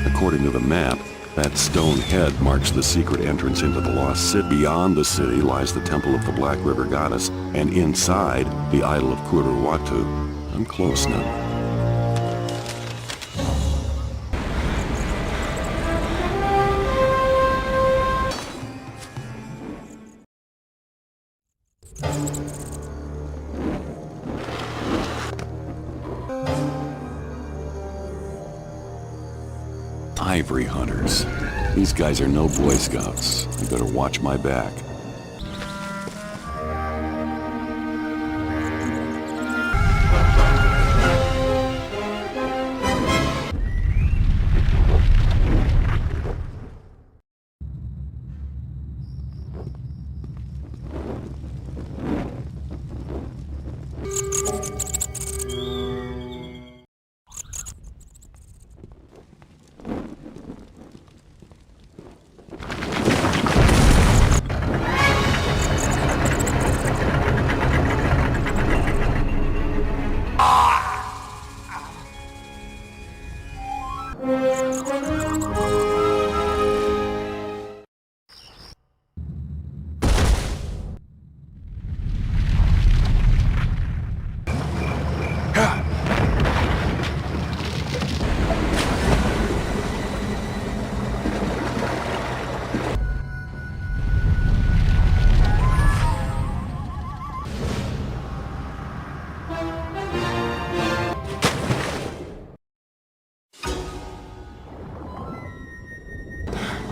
According to the map, that stone head marks the secret entrance into the lost city. Beyond the city lies the Temple of the Black River Goddess, and inside, the idol of Kuruwatu. I'm close now. Ivory hunters. These guys are no Boy Scouts. I better watch my back.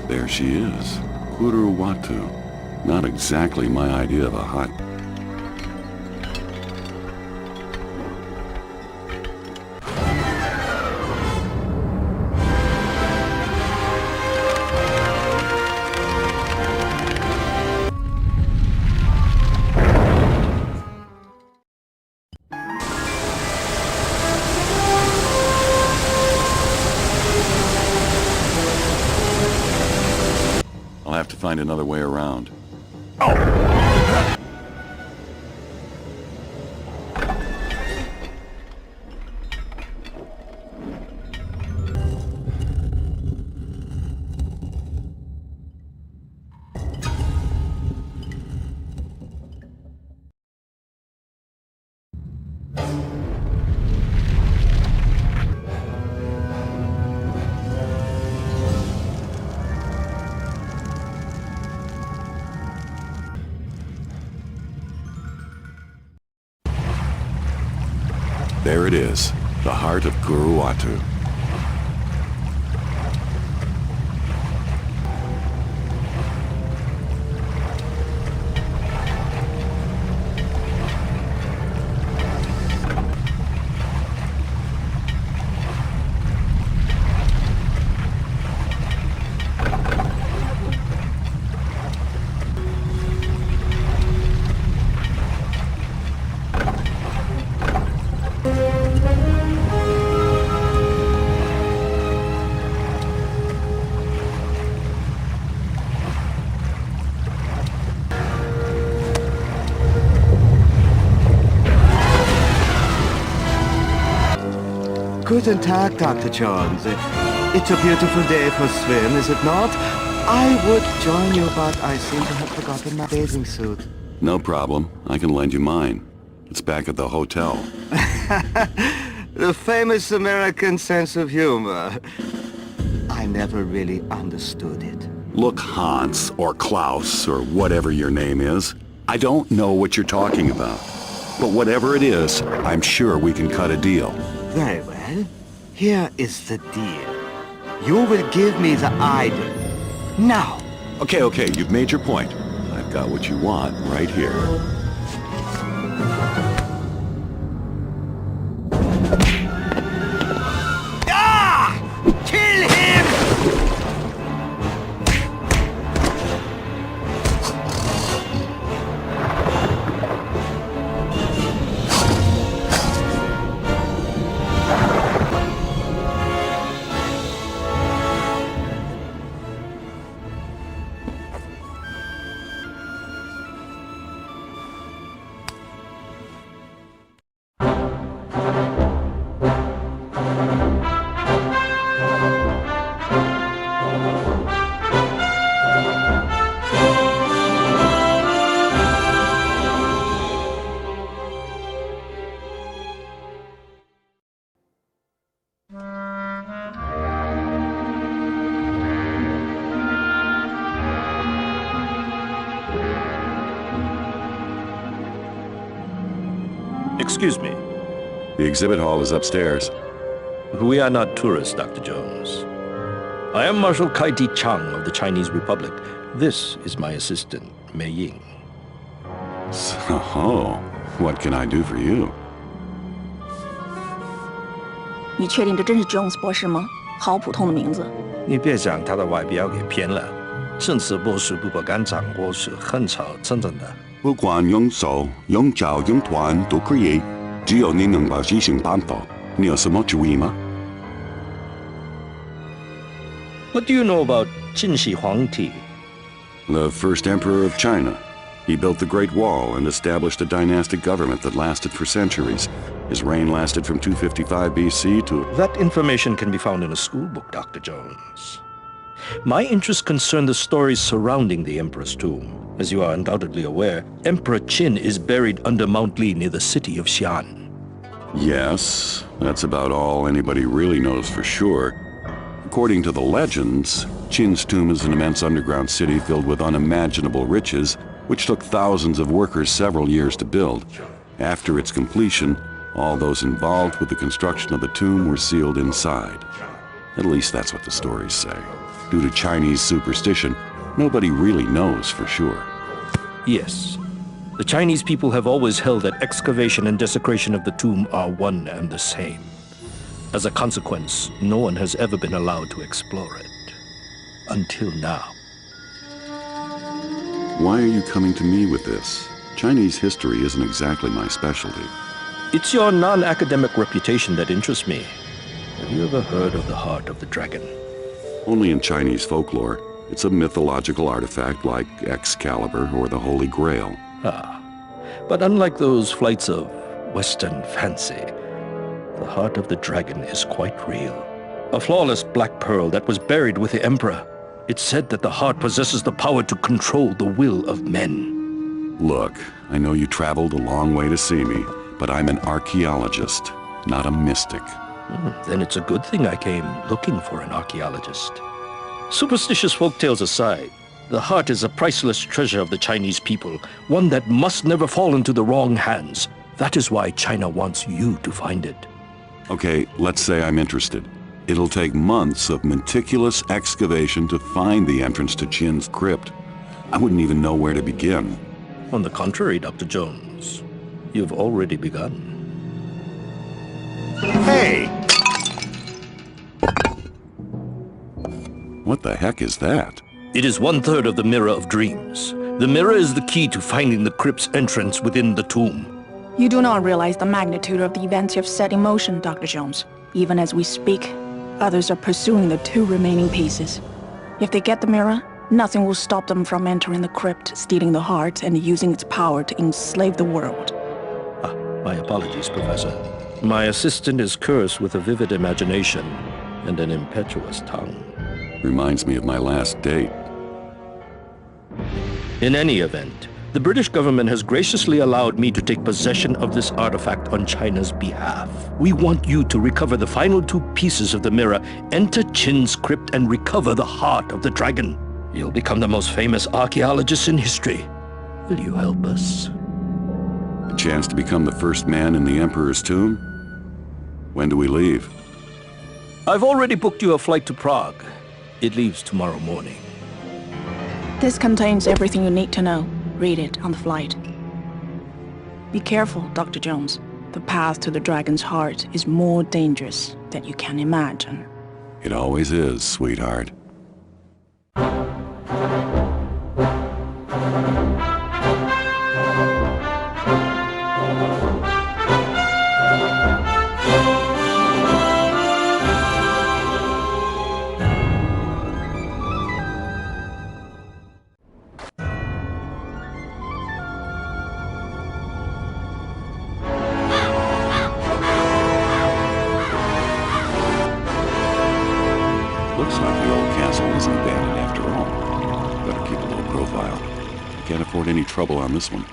There she is. Kuruwatu. Not exactly my idea of a hot... I'll have to find another way around. There it is, the heart of Kuruwatu. Guten Tag, Dr. Jones. It's a beautiful day for a swim, is it not? I would join you, but I seem to have forgotten my bathing suit. No problem. I can lend you mine. It's back at the hotel. The famous American sense of humor. I never really understood it. Look, Hans, or Klaus, or whatever your name is, I don't know what you're talking about. But whatever it is, I'm sure we can cut a deal. Very well. Here is the deal. You will give me the idol. Now. Okay, you've made your point. I've got what you want right here. Ah! Kill him! Excuse me. The exhibit hall is upstairs. We are not tourists, Dr. Jones. I am Marshal Kaiti Chang of the Chinese Republic. This is my assistant, Mei Ying. So, what can I do for you? 你确定这真是 Jones 博士吗？好普通的名字。你别将他的外表给骗了。正式博士不敢掌握是很少真正的。不管用手、用脚、用团都可以，只有你能把事情办好。你有什么主意吗？ What do you know about Qin Shi Huangdi? The first emperor of China. He built the Great Wall and established a dynastic government that lasted for centuries. His reign lasted from 255 BC to... That information can be found in a school book, Dr. Jones. My interests concern the stories surrounding the Emperor's tomb. As you are undoubtedly aware, Emperor Qin is buried under Mount Li near the city of Xi'an. Yes, that's about all anybody really knows for sure. According to the legends, Qin's tomb is an immense underground city filled with unimaginable riches, which took thousands of workers several years to build. After its completion, all those involved with the construction of the tomb were sealed inside. At least that's what the stories say. Due to Chinese superstition, nobody really knows for sure. Yes. The Chinese people have always held that excavation and desecration of the tomb are one and the same. As a consequence, no one has ever been allowed to explore it. Until now. Why are you coming to me with this? Chinese history isn't exactly my specialty. It's your non-academic reputation that interests me. Have you ever heard of the Heart of the Dragon? Only in Chinese folklore. It's a mythological artifact like Excalibur or the Holy Grail. Ah, but unlike those flights of Western fancy, the Heart of the Dragon is quite real. A flawless black pearl that was buried with the Emperor. It's said that the heart possesses the power to control the will of men. Look, I know you traveled a long way to see me, but I'm an archaeologist, not a mystic. Then it's a good thing I came looking for an archaeologist. Superstitious folktales aside, the heart is a priceless treasure of the Chinese people, one that must never fall into the wrong hands. That is why China wants you to find it. Okay, let's say I'm interested. It'll take months of meticulous excavation to find the entrance to Qin's crypt. I wouldn't even know where to begin. On the contrary, Dr. Jones, you've already begun. Hey! What the heck is that? It is 1/3 of the Mirror of Dreams. The mirror is the key to finding the crypt's entrance within the tomb. You do not realize the magnitude of the events you've set in motion, Dr. Jones. Even as we speak, others are pursuing the 2 remaining pieces. If they get the mirror, nothing will stop them from entering the crypt, stealing the heart, and using its power to enslave the world. My apologies, Professor. My assistant is cursed with a vivid imagination and an impetuous tongue. Reminds me of my last date. In any event, the British government has graciously allowed me to take possession of this artifact on China's behalf. We want you to recover the final 2 pieces of the mirror, enter Qin's crypt, and recover the heart of the dragon. You'll become the most famous archaeologist in history. Will you help us? A chance to become the first man in the Emperor's tomb? When do we leave? I've already booked you a flight to Prague. It leaves tomorrow morning. This contains everything you need to know. Read it on the flight. Be careful, Dr. Jones. The path to the dragon's heart is more dangerous than you can imagine. It always is, sweetheart. Looks like the old castle isn't abandoned after all. Better keep a low profile. Can't afford any trouble on this one.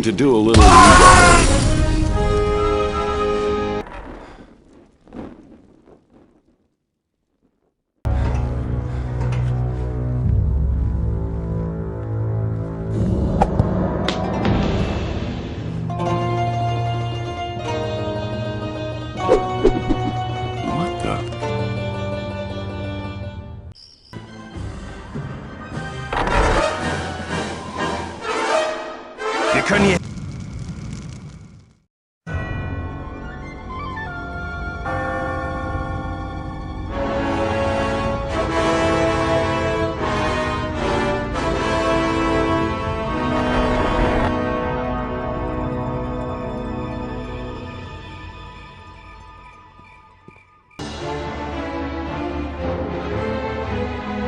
to do a little rewiring. What the? Wir können hier...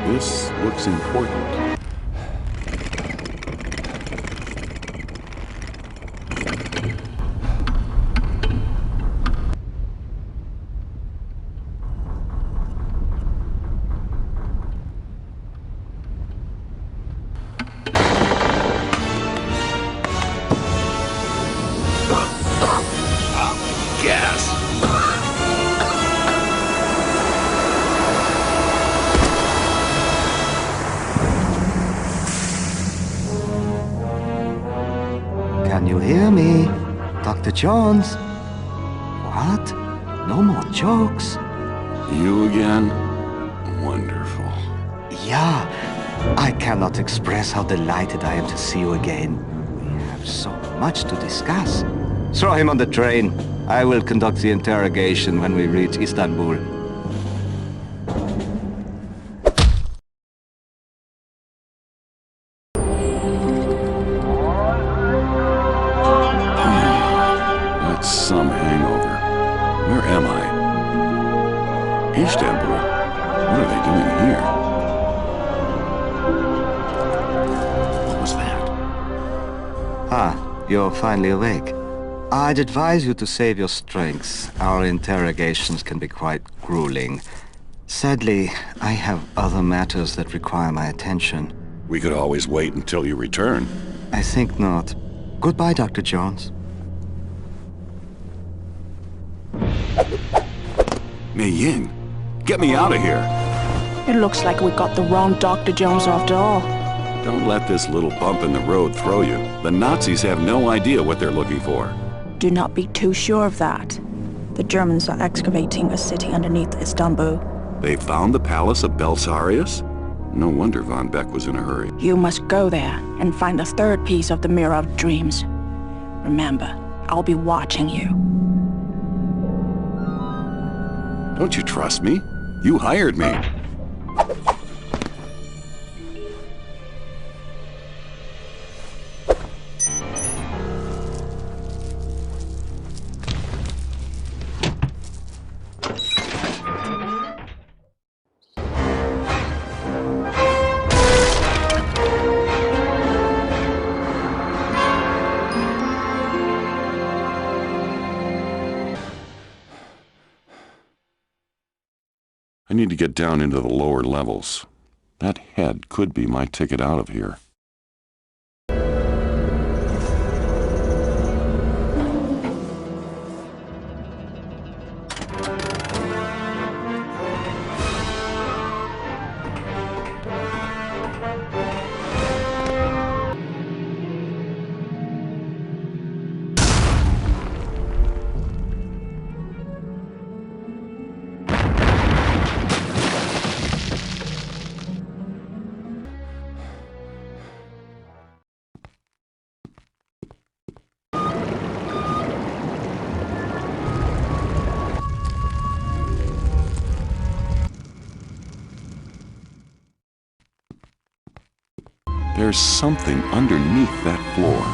This looks important. Gas. Can you hear me? Dr. Jones? What? No more jokes? You again? Wonderful. Yeah, I cannot express how delighted I am to see you again. We have so much to discuss. Throw him on the train. I will conduct the interrogation when we reach Istanbul. That's some hangover. Where am I? Istanbul? What are they doing here? What was that? Ah, you're finally awake. I'd advise you to save your strength. Our interrogations can be quite grueling. Sadly, I have other matters that require my attention. We could always wait until you return. I think not. Goodbye, Dr. Jones. Mei Ying, get me out of here. It looks like we got the wrong Dr. Jones after all. Don't let this little bump in the road throw you. The Nazis have no idea what they're looking for. Do not be too sure of that. The Germans are excavating a city underneath Istanbul. They found the palace of Belisarius? No wonder Von Beck was in a hurry. You must go there and find the third piece of the Mirror of Dreams. Remember, I'll be watching you. Don't you trust me? You hired me. I need to get down into the lower levels. That head could be my ticket out of here. There's something underneath that floor.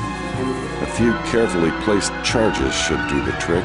A few carefully placed charges should do the trick.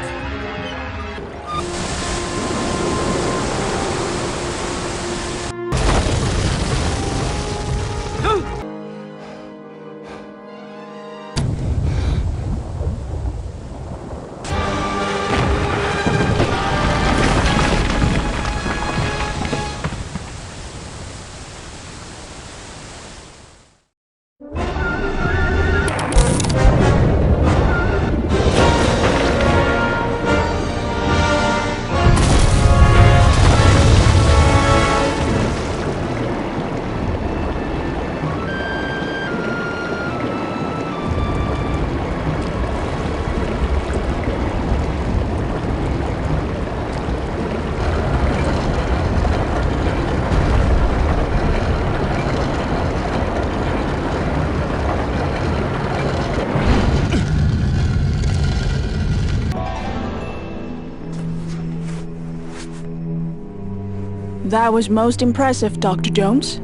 That was most impressive, Dr. Jones.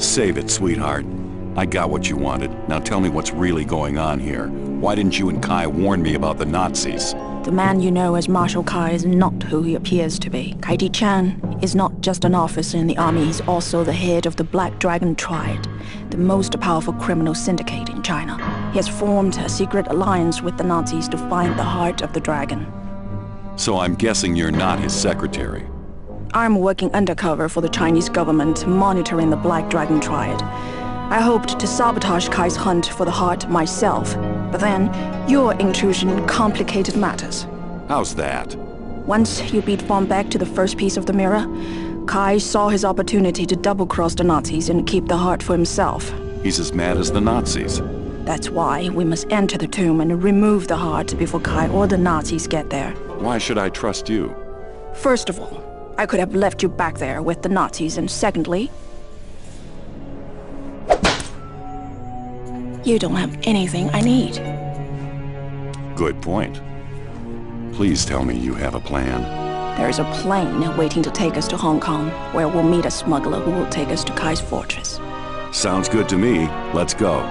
Save it, sweetheart. I got what you wanted. Now tell me what's really going on here. Why didn't you and Kai warn me about the Nazis? The man you know as Marshal Kai is not who he appears to be. Kai Chan is not just an officer in the army, he's also the head of the Black Dragon Triad, the most powerful criminal syndicate in China. He has formed a secret alliance with the Nazis to find the heart of the dragon. So I'm guessing you're not his secretary. I'm working undercover for the Chinese government, monitoring the Black Dragon Triad. I hoped to sabotage Kai's hunt for the heart myself, but then your intrusion complicated matters. How's that? Once you beat Von Beck to the first piece of the mirror, Kai saw his opportunity to double-cross the Nazis and keep the heart for himself. He's as mad as the Nazis. That's why we must enter the tomb and remove the heart before Kai or the Nazis get there. Why should I trust you? First of all, I could have left you back there with the Nazis, and secondly, you don't have anything I need. Good point. Please tell me you have a plan. There is a plane waiting to take us to Hong Kong, where we'll meet a smuggler who will take us to Kai's fortress. Sounds good to me. Let's go.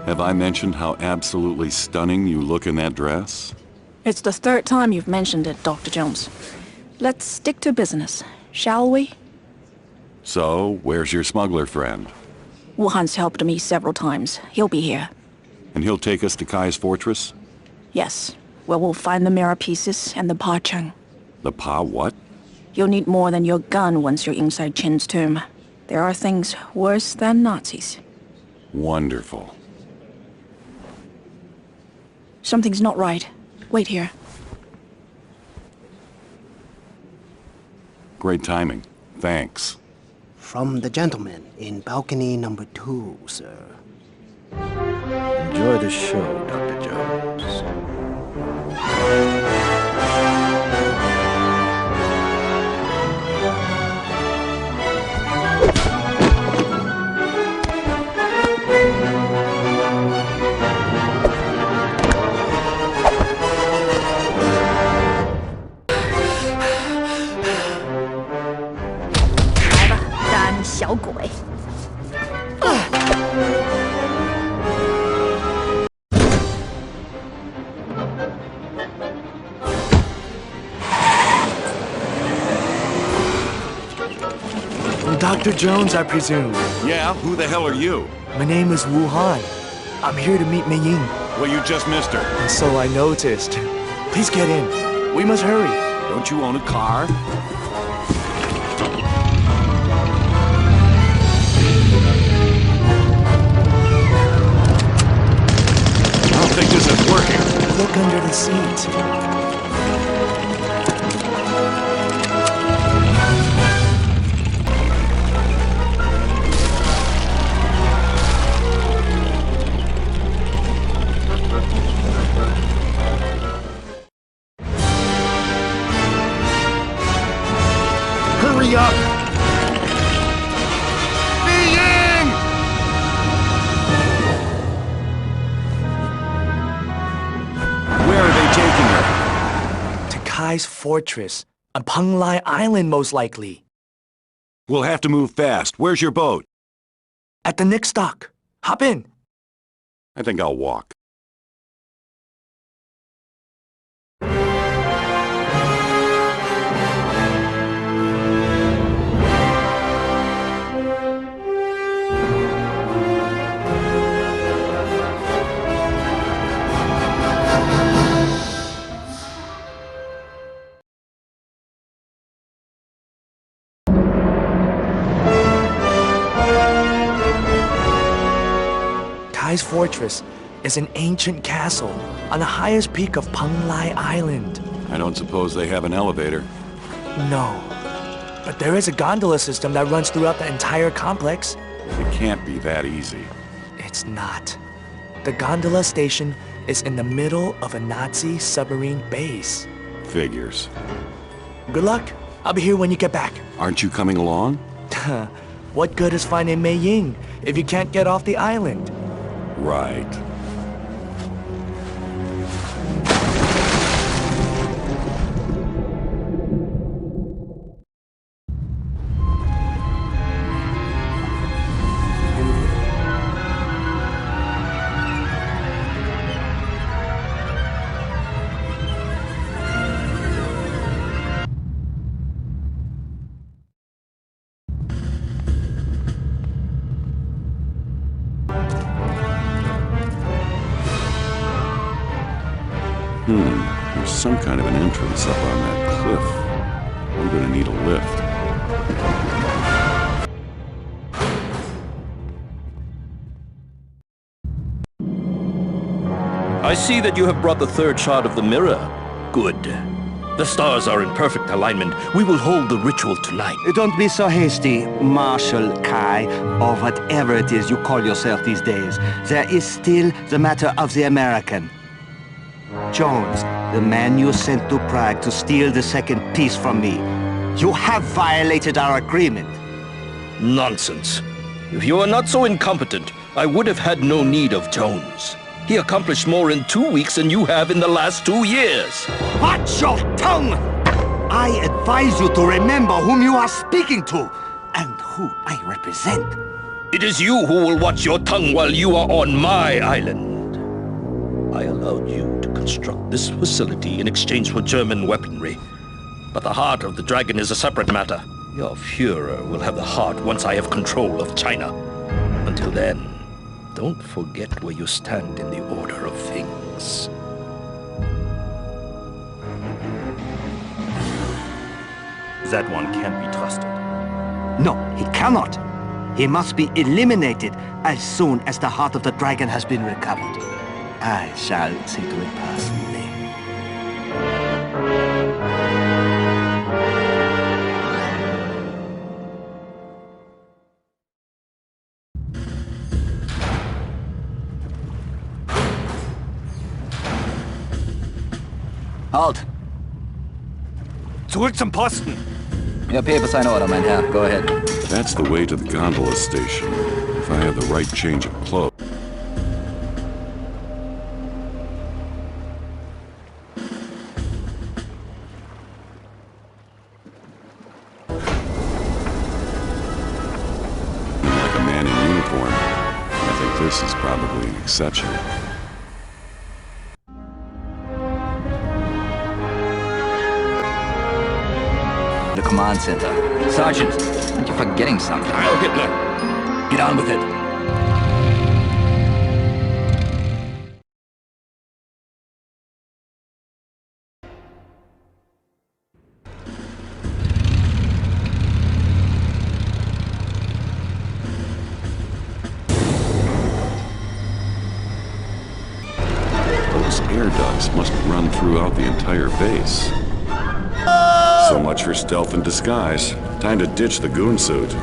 Have I mentioned how absolutely stunning you look in that dress? It's the third time you've mentioned it, Dr. Jones. Let's stick to business, shall we? So, where's your smuggler friend? Wuhan's helped me several times. He'll be here. And he'll take us to Kai's fortress? Yes, where we'll find the mirror pieces and the Pa Cheng. The Pa what? You'll need more than your gun once you're inside Qin's tomb. There are things worse than Nazis. Wonderful. Something's not right. Wait here. Great timing. Thanks. From the gentleman in balcony number 2, sir. Enjoy the show, Dr. Jones. Dr. Jones, I presume. Yeah, who the hell are you? My name is Wuhan. I'm here to meet Mei Ying, Well, you just missed her. and so I noticed. Please get in. We must hurry. Don't you own a car? I don't think this is working. Look under the seat. Hurry up! Mei Ying! Where are they taking her? To Kai's fortress, on Penglai Island most likely. We'll have to move fast. Where's your boat? At the next dock. Hop in. I think I'll walk. Kai's fortress is an ancient castle on the highest peak of Penglai Island. I don't suppose they have an elevator. No, but there is a gondola system that runs throughout the entire complex. It can't be that easy. It's not. The gondola station is in the middle of a Nazi submarine base. Figures. Good luck. I'll be here when you get back. Aren't you coming along? What good is finding Mei Ying if you can't get off the island? Right. There's some kind of an entrance up on that cliff. I'm gonna need a lift. I see that you have brought the third shard of the mirror. Good. The stars are in perfect alignment. We will hold the ritual tonight. Don't be so hasty, Marshal Kai, or whatever it is you call yourself these days. There is still the matter of the American. Jones, the man you sent to Prague to steal the second piece from me. You have violated our agreement. Nonsense. If you are not so incompetent, I would have had no need of Jones. He accomplished more in 2 weeks than you have in the last 2 years. Watch your tongue! I advise you to remember whom you are speaking to, and who I represent. It is you who will watch your tongue while you are on my island. I allowed you to construct this facility in exchange for German weaponry. But the heart of the dragon is a separate matter. Your Führer will have the heart once I have control of China. Until then, don't forget where you stand in the order of things. That one can't be trusted. No, he cannot. He must be eliminated as soon as the heart of the dragon has been recovered. I shall see to it personally. Halt! Zurück zum Posten! Your paper sign order, mein Herr. Go ahead. That's the way to the gondola station. If I have the right change of clothes. Like a man in uniform. I think this is probably an exception. The command center. Sergeant, aren't you forgetting something? Heil Hitler! Get on with it! Those air ducts must run throughout the entire base. So much for stealth and disguise. Time to ditch the goon suit.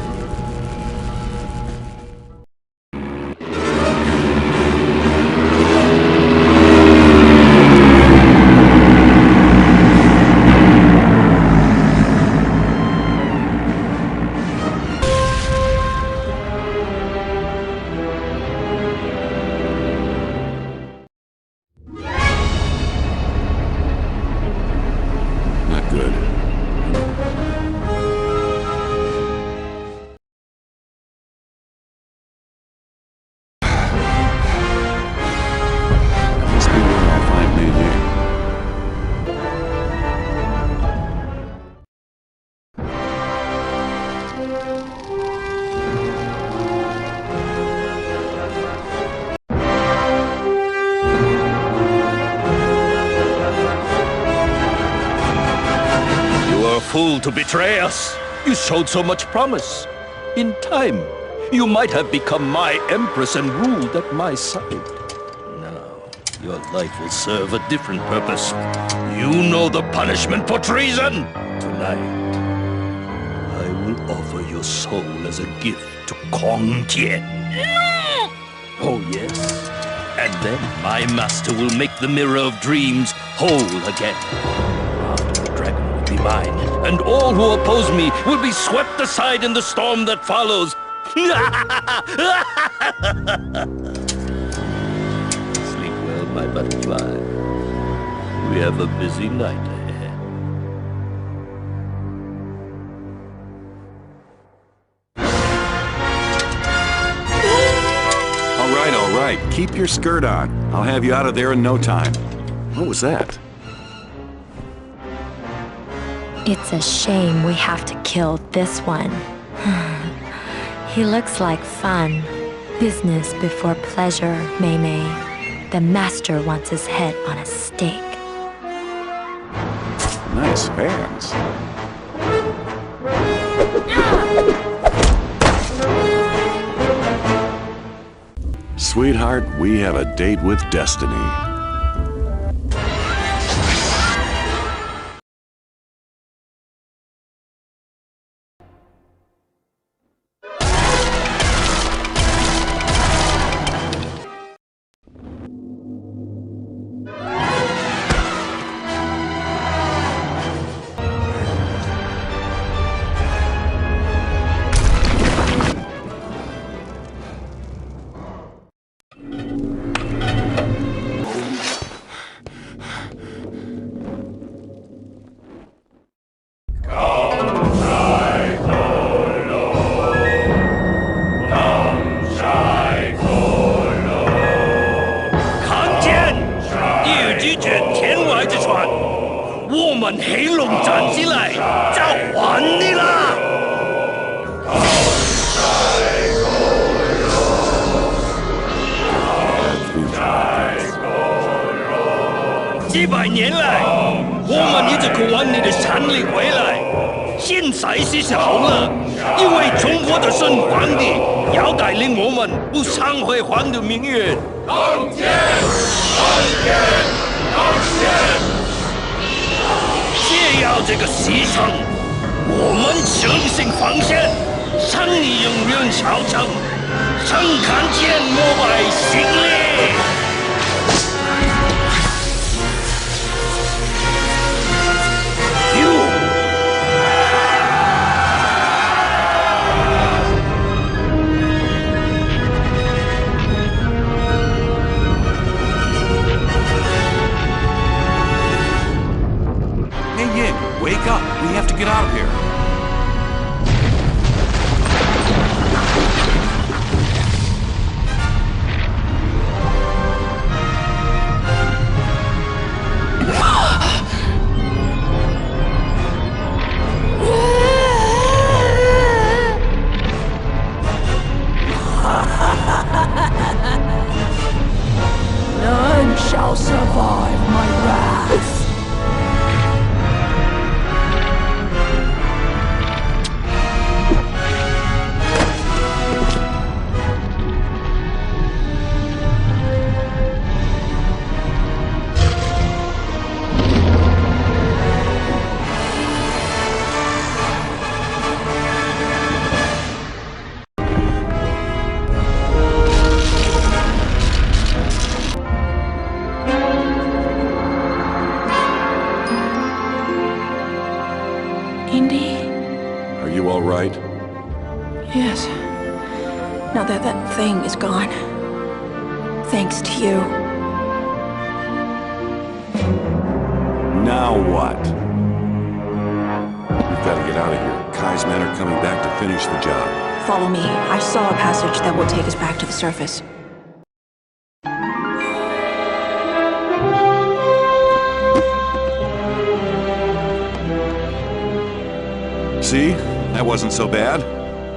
Not good. Must be where I'll find Mei Ying. You were a fool to betray us. You showed so much promise. In time, you might have become my empress and ruled at my side. Now, your life will serve a different purpose. You know the punishment for treason! Tonight, I will offer your soul as a gift to Kong Tian. Oh, yes. And then my master will make the Mirror of Dreams whole again. The dragon will be mine, and all who oppose me will be swept aside in the storm that follows. Sleep well, my butterfly. We have a busy night ahead. All right. Keep your skirt on. I'll have you out of there in no time. What was that? It's a shame we have to kill this one. He looks like fun. Business before pleasure, Mei Mei. The master wants his head on a stake. Nice fans. Sweetheart, we have a date with destiny. Yes. Now that that thing is gone. Thanks to you. Now what? We've got to get out of here. Kai's men are coming back to finish the job. Follow me. I saw a passage that will take us back to the surface. See? That wasn't so bad.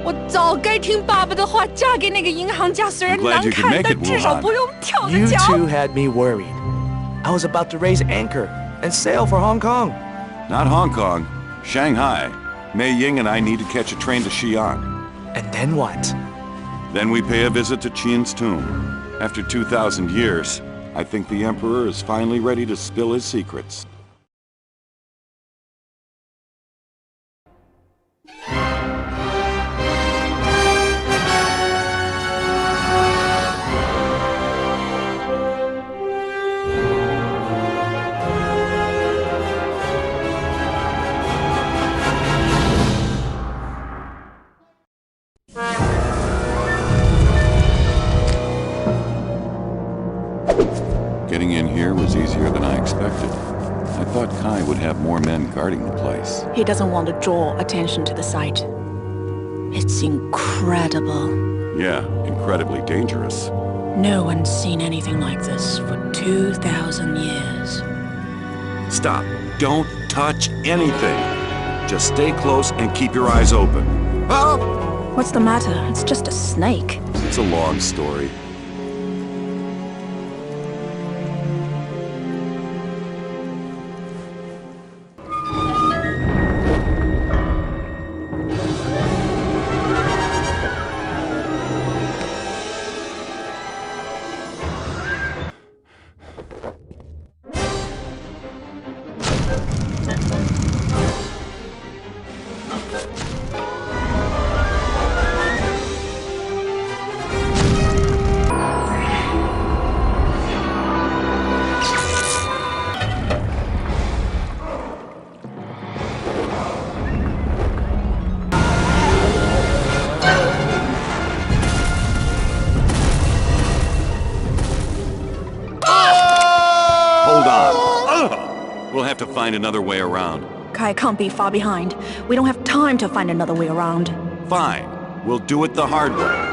我早该听爸爸的话，嫁给那个银行家。虽然 I'm glad 难 you could 看， make 但 it, 至少 Wuhan. 不用跳着 You 脚。 two had me worried. I was about to raise anchor and sail for Hong Kong. Not Hong Kong. Shanghai. Mei Ying and I need to catch a train to Xi'an. And then what? Then we pay a visit to Qin's tomb. After 2,000 years, I think the Emperor is finally ready to spill his secrets. Getting in here was easier than I expected. I thought Kai would have more men guarding the place. He doesn't want to draw attention to the site. It's incredible. Yeah, incredibly dangerous. No one's seen anything like this for 2,000 years. Stop. Don't touch anything. Just stay close and keep your eyes open. Ah! What's the matter? It's just a snake. It's a long story. We'll have to find another way around. Kai can't be far behind. We don't have time to find another way around. Fine. We'll do it the hard way.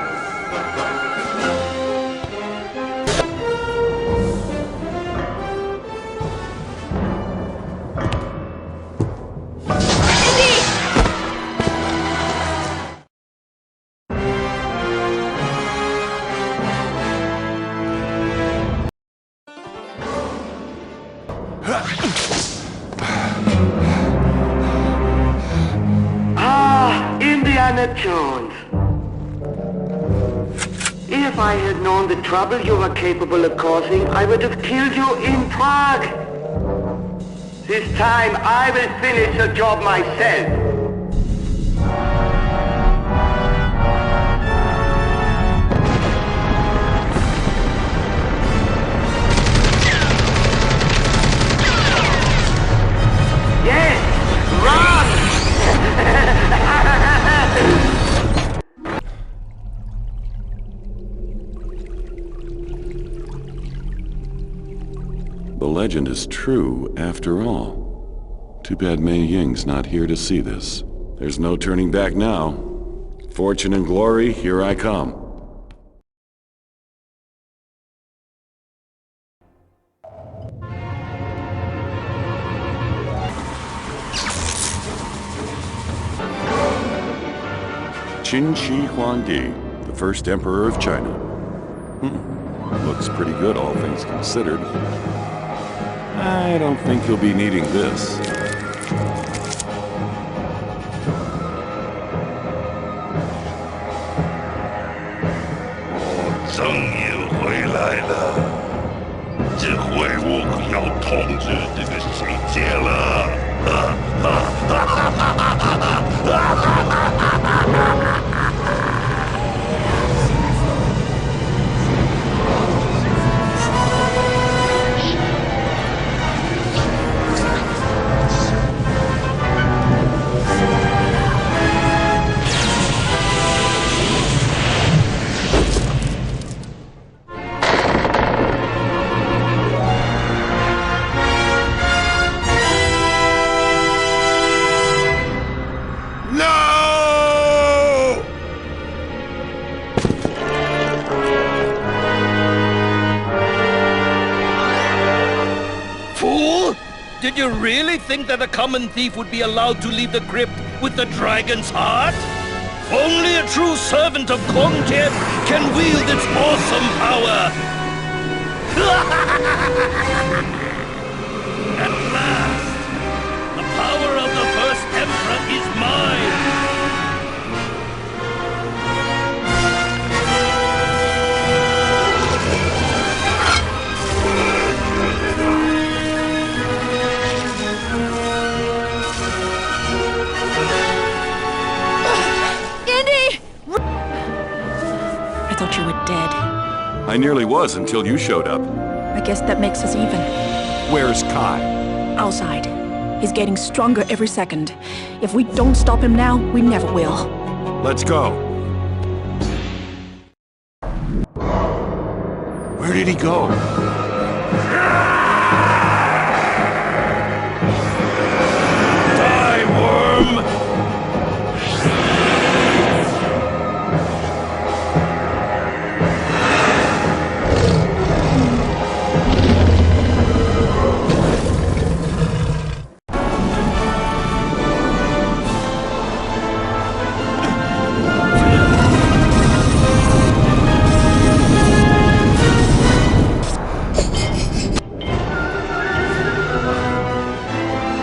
Indiana Jones. If I had known the trouble you were capable of causing, I would have killed you in Prague. This time, I will finish the job myself. The legend is true, after all. Too bad Mei Ying's not here to see this. There's no turning back now. Fortune and glory, here I come. Qin Shi Huangdi, the first emperor of China. Looks pretty good, all things considered. I don't think you'll be needing this. Did you really think that a common thief would be allowed to leave the crypt with the dragon's heart? Only a true servant of Kong Tian can wield its awesome power! At last, the power of the first emperor is mine! nearly was until you showed up. I guess that makes us even. Where's Kai? Outside. He's getting stronger every second. If we don't stop him now, we never will. Let's go. Where did he go? Die, worm!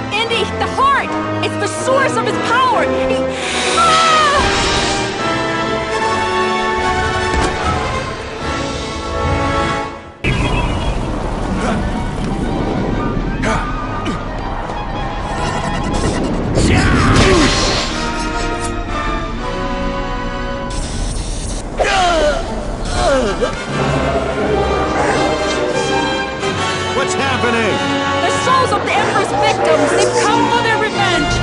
Indy, the heart! It's the source of his power! What's happening? The souls of the Emperor's victims! They've come for their revenge!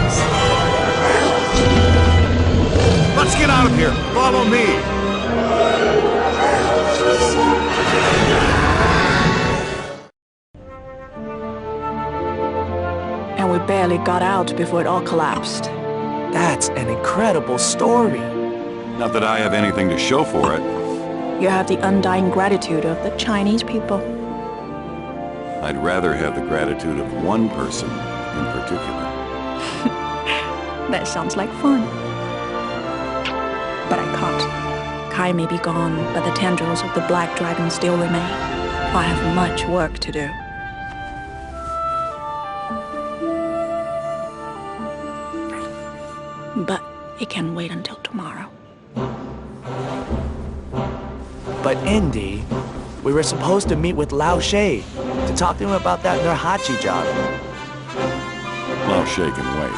Let's get out of here. Follow me. And we barely got out before it all collapsed. That's an incredible story. Not that I have anything to show for it. You have the undying gratitude of the Chinese people. I'd rather have the gratitude of one person in particular. That sounds like fun. But I can't. Kai may be gone, but the tendrils of the Black Dragon still remain. I have much work to do. But it can wait until tomorrow. But Indy, we were supposed to meet with Lao She to talk to him about that Nurhachi job. Lao She can wait.